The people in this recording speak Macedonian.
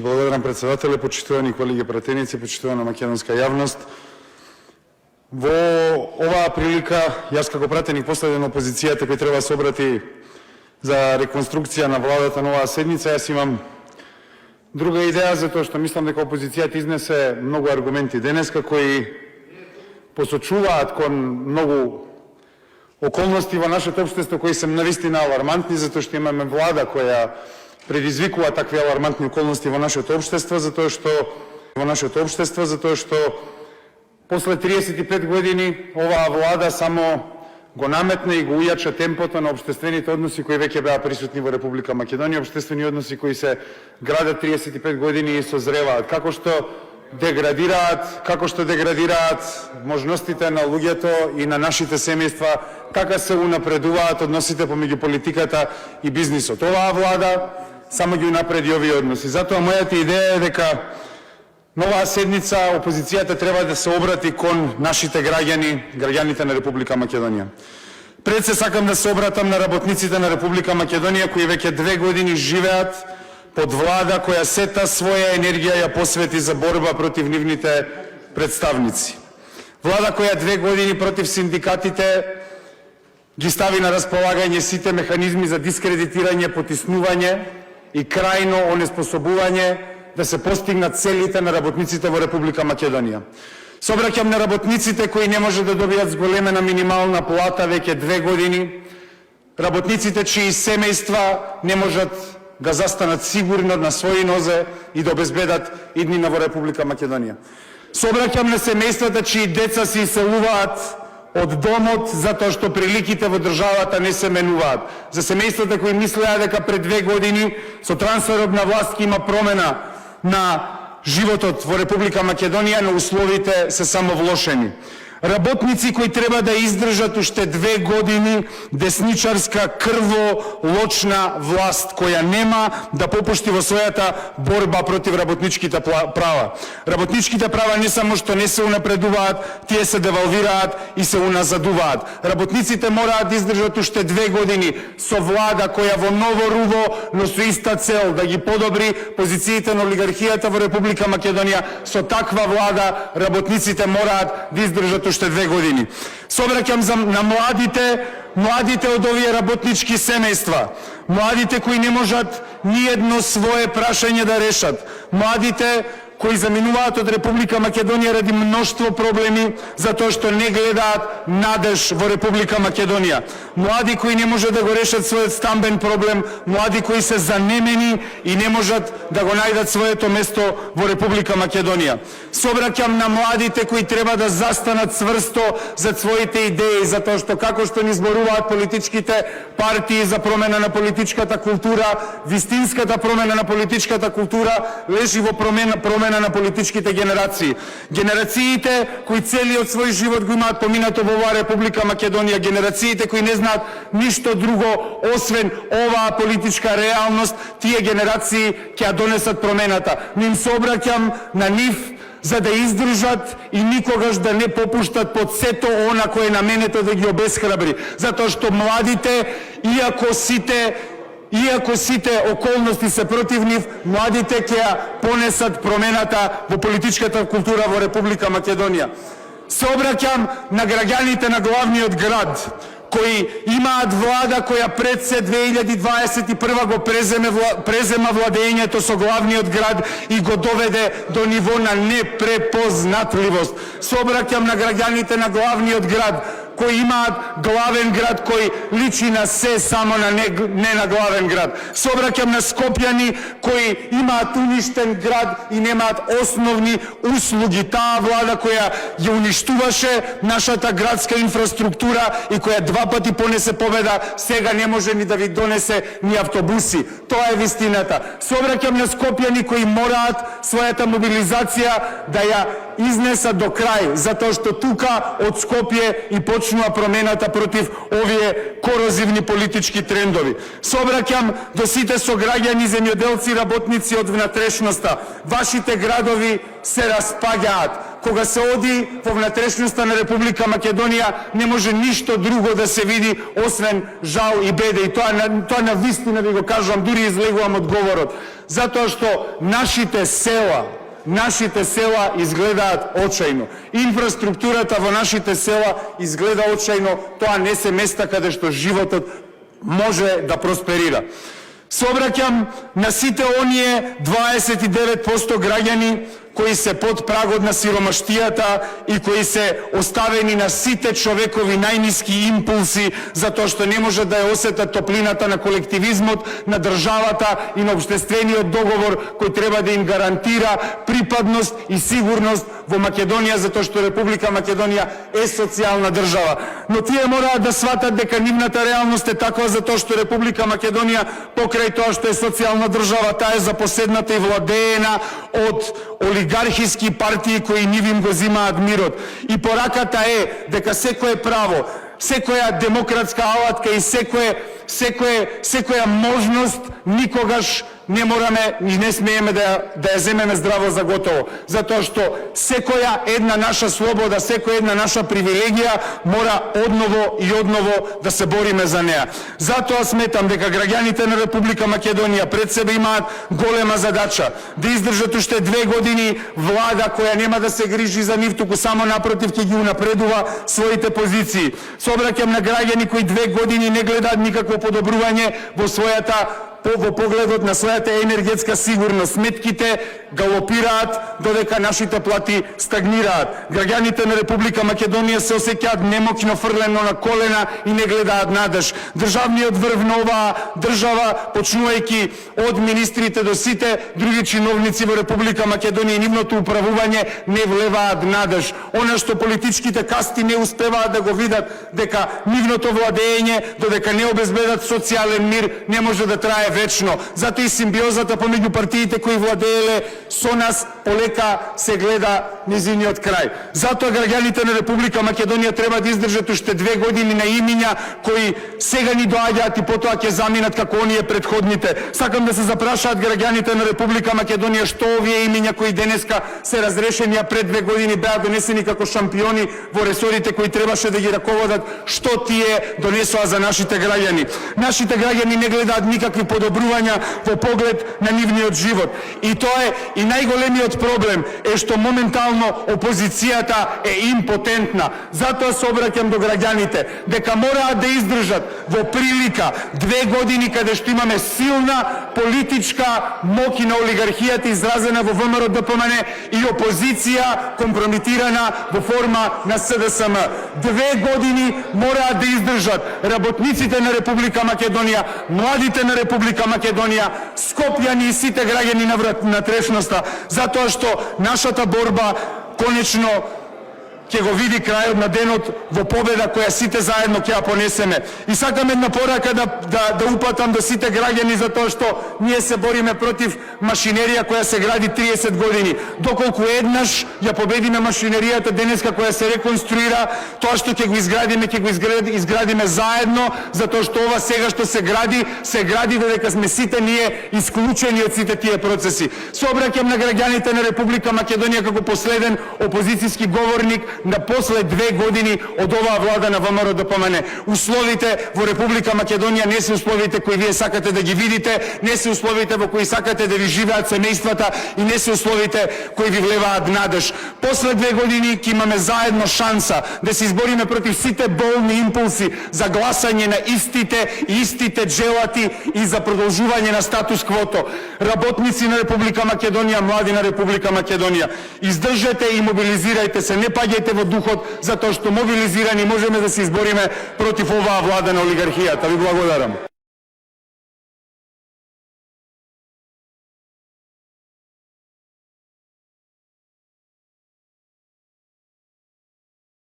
Благодарам председателе, почитувани колеги пратеници, почитувана македонска јавност. Во оваа прилика, јас како пратеник последен опозицијата кој треба да се обрати за реконструкција на владата на оваа седница, јас имам друга идеја, затоа што мислам дека опозицијата изнесе многу аргументи денеска кои посочуваат кон многу околности во нашето општество кои се навистина алармантни, затоа што имаме влада која предизвикува такви алармантни околности во нашето општество, затоа што после 35 години оваа влада само го наметна и го ујача темпото на општествените односи кои веќе беа присутни во Република Македонија, општествени односи кои се градат 35 години и созреваат, како што деградираат можностите на луѓето и на нашите семејства, така се унапредуваат односите помеѓу политиката и бизнисот. Оваа влада само ги унапреди овие односи. Затоа мојата идеја е дека на оваа седница опозицијата треба да се обрати кон нашите граѓаните на Република Македонија. Пред се сакам да се обратам на работниците на Република Македонија кои веќе 2 години живеат под влада која сета своја енергија ја посвети за борба против нивните представници. Влада која 2 години против синдикатите ги стави на располагање сите механизми за дискредитирање, потиснување и крајно онеспособување да се постигнат целите на работниците во Република Македонија. Се обраќам на работниците кои не може да добијат зголемена минимална плата веќе 2 години, работниците чии семејства не можат да застанат сигурно на своји нозе и да обезбедат иднина во Република Македонија. Се обраќам на семејствата чии деца се иселуваат од домот затоа што приликите во државата не се менуваат. За семејствата кои мислеа дека пред 2 години со трансферот на власт има промена на животот во Република Македонија, но условите се само влошени. Работници кои треба да издржат уште 2 години десничарска крволочна власт која нема да попушти во својата борба против работничките права. Работничките права не само што не се унапредуваат, тие се девалвираат и се уназадуваат. Работниците мораат да издржат уште 2 години со влада која во ново руво, но со иста цел да ги подобри позициите на олигархијата во Република Македонија. Со таква влада работниците мораат да издржат уште 2 години. Се обраќам на младите од овие работнички семејства, младите кои не можат ниедно свое прашање да решат, младите кои заминуваат од Република Македонија ради мноштво проблеми, затоа што не гледаат надеж во Република Македонија. Млади кои не можат да го решат својот стамбен проблем, млади кои се занемени и не можат да го најдат своето место во Република Македонија. Се обраќам на младите кои треба да застанат цврсто зад своите идеи, затоа што како што ни зборуваат политичките партии за промена на политичката култура, вистинската промена на политичката култура лежи во промена на политичките генерации. Генерациите кои целиот свој живот го имаат поминато во оваа Република Македонија, генерациите кои не знаат ништо друго освен оваа политичка реалност, тие генерации ќе ја донесат промената. Ним се обраќам на нив за да издржат и никогаш да не попуштат под сето она кое е наменето да ги обесхрабри. Затоа што младите, иако сите околности се против нив, младите ќе ја понесат промената во политичката култура во Република Македонија. Се обраќам на граѓаните на главниот град, кои имаат влада која пред се 2021 го презема владењето со главниот град и го доведе до ниво на непрепознатливост. Се обраќам на граѓаните на главниот град, кои имаат главен град кој личи на се само не на главен град. Се обраќам на скопјани кои имаат уништен град и немаат основни услуги. Таа влада која ја уништуваше нашата градска инфраструктура и која 2 пати понесе победа, сега не може ни да ви донесе ни автобуси. Тоа е вистината. Се обраќам на скопјани кои мораат својата мобилизација да ја изнесат до крај, затоа што тука од Скопје и почнува промената против овие корозивни политички трендови. Се обраќам до сите сограѓани, земјоделци, работници од внатрешноста. Вашите градови се распаѓаат. кога се оди во внатрешноста на Република Македонија, не може ништо друго да се види освен жал и беда. И тоа на вистина ви го кажувам, дури излегувам од говорот. Затоа што нашите села изгледаат очајно. Инфраструктурата во нашите села изгледа очајно. Тоа не се места каде што животот може да просперира. Се обраќам на сите оние 29% граѓани кои се под прагот на сиромаштијата и кои се оставени на сите човекови најниски импулси, затоа што не може да ја осетат топлината на колективизмот, на државата и на општествениот договор кој треба да им гарантира припадност и сигурност во Македонија, затоа што Република Македонија е социјална држава. Но тие мораат да сватат дека нивната реалност е таква затоа што Република Македонија, покрај тоа што е социјална држава, таа е запоседната и владеена од олигархиски партии кои нив им го зимаат мирот. И пораката е дека секое право, секоја демократска алатка и секоја можност никогаш не мораме и не смееме да ја земеме здраво за готово. Затоа што секоја една наша слобода, секоја една наша привилегија мора одново и одново да се бориме за неа. Затоа сметам дека граѓаните на Република Македонија пред себе имаат голема задача да издржат уште 2 години влада која нема да се грижи за нив, туку само напротив ќе ги унапредува своите позиции. Се обраќам на граѓани кои 2 години не гледаат никакво подобрување во погледот на својата енергетска сигурност. Сметките галопираат додека нашите плати стагнираат. Граѓаните на Република Македонија се осеќаат немокно фрлено на колена и не гледаат надеж. Државниот врв на оваа држава, почнувајќи од министрите до сите други чиновници во Република Македонија и нивното управување не влеваат надеж. Она што политичките касти не успеваат да го видат, дека нивното владење додека не обезбедат социјален мир не може да трае вечно. Затоа и симбиозата помеѓу партиите кои владееле со нас полека се гледа низиниот крај. Затоа граѓаните на Република Македонија треба да издржат уште 2 години на имиња кои сега ни доаѓаат и потоа ќе заминат како оние предходните. Сакам да се запрашаат граѓаните на Република Македонија што овие имиња кои денеска се разрешени, а пред 2 години беа донесени како шампиони во ресорите кои требаше да ги раководат, што тие донесоа за нашите граѓани. Нашите граѓани не гледаат никакви подобрувања во поглед на нивниот живот. И тоа е и најголемиот проблем е што моментално опозицијата е импотентна. Затоа се обраќам до граѓаните дека мораат да издржат во прилика 2 години каде што имаме силна политичка моќ на олигархијата изразена во ВМРО-ДПМН и опозиција компрометирана во форма на СДСМ. 2 години мораат да издржат работниците на Република Македонија, младите на Република Македонија, Скопјани и сите граѓани на внатрешноста, затоа што нашата борба конечно ќе го види крајот на денот во победа која сите заедно ќе ја понесеме. И сакам една порака да упатам до сите граѓани за тоа што ние се бориме против машинерија која се гради 30 години. Доколку еднаш ја победиме машинеријата денеска која се реконструира, тоа што ќе го изградиме заедно, затоа што ова сега што се гради додека сме сите ние исклучени од сите тие процеси. Се обраќам на граѓаните на Република Македонија како последен опозицијски говорник на после 2 години од оваа влада на ВМРО-ДПМН. Условите во Република Македонија не се условите кои вие сакате да ги видите, не се условите во кои сакате да ви живеат семејствата и не се условите кои ви влеваат надеж. После 2 години ќе имаме заедно шанса да се избориме против сите болни импулси за гласање на истите джелати и за продолжување на статус квото. Работници на Република Македонија, млади на Република Македонија, издржете и мобилизирајте се, не паѓајте во духот, затоа што мобилизирани можеме да се избориме против оваа влада на олигархијата. Ви благодарам.